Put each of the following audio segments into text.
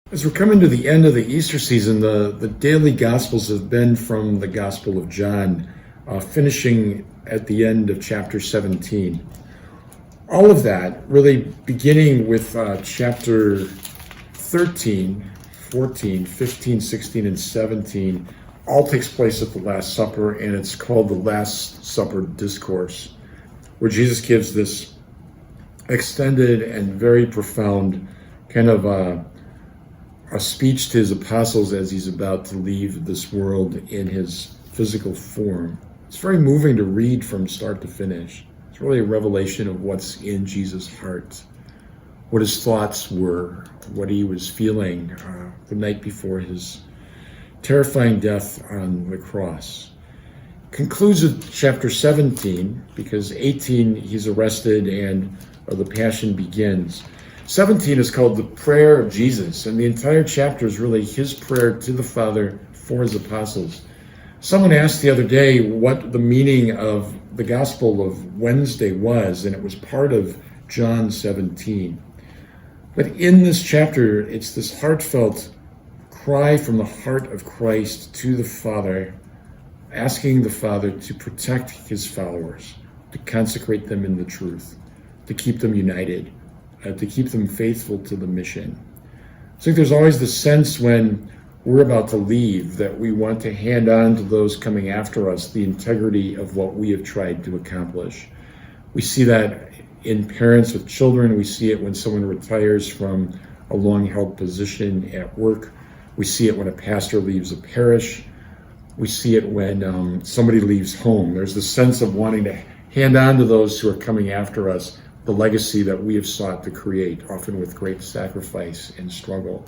As we're coming to the end of the Easter season, the daily Gospels have been from the Gospel of John, finishing at the end of chapter 17. All of that really beginning with chapter 13, 14, 15, 16, and 17, all takes place at the Last Supper, and it's called the Last Supper Discourse, where Jesus gives this extended and very profound kind of a speech to his apostles as he's about to leave this world in his physical form. It's very moving to read from start to finish. It's really a revelation of what's in Jesus' heart, what his thoughts were, what he was feeling the night before his terrifying death on the cross. Concludes with chapter 17, because 18 he's arrested and the Passion begins. 17 is called the prayer of Jesus, and the entire chapter is really his prayer to the Father for his apostles. Someone asked the other day what the meaning of the Gospel of Wednesday was, and it was part of John 17. But in this chapter, it's this heartfelt cry from the heart of Christ to the Father, asking the Father to protect his followers, to consecrate them in the truth, to keep them united, to keep them faithful to the mission. I think there's always the sense when we're about to leave that we want to hand on to those coming after us the integrity of what we have tried to accomplish. We see that in parents with children. We see it when someone retires from a long-held position at work. We see it when a pastor leaves a parish. We see it when somebody leaves home. There's the sense of wanting to hand on to those who are coming after us the legacy that we have sought to create, often with great sacrifice and struggle.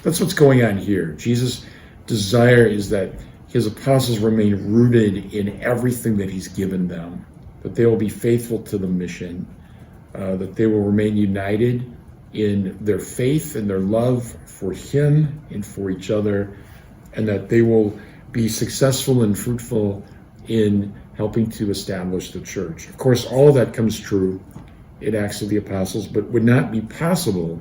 That's what's going on here. Jesus' desire is that his apostles remain rooted in everything that he's given them, that they will be faithful to the mission, that they will remain united in their faith and their love for him and for each other, and that they will be successful and fruitful in helping to establish the church. Of course, all of that comes true in Acts of the Apostles, but would not be possible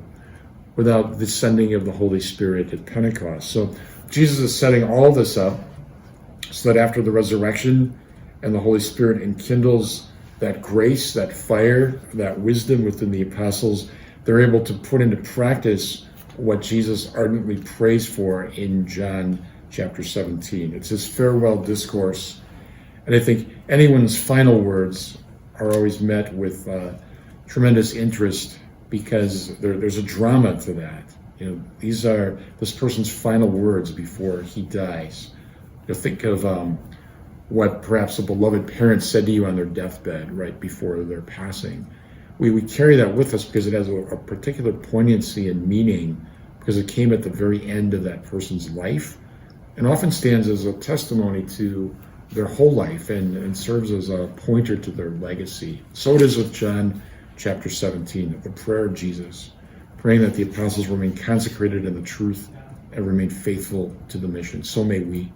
without the sending of the Holy Spirit at Pentecost. So Jesus is setting all this up so that after the resurrection and the Holy Spirit enkindles that grace, that fire, that wisdom within the apostles, they're able to put into practice what Jesus ardently prays for in John chapter 17. It's his farewell discourse. And I think anyone's final words are always met with tremendous interest, because there's a drama to that. These are this person's final words before he dies. You'll think of what perhaps a beloved parent said to you on their deathbed right before their passing. We carry that with us because it has a particular poignancy and meaning, because it came at the very end of that person's life, and often stands as a testimony to their whole life and serves as a pointer to their legacy. So it is with John chapter 17, the prayer of Jesus, praying that the apostles remain consecrated in the truth and remain faithful to the mission. So may we.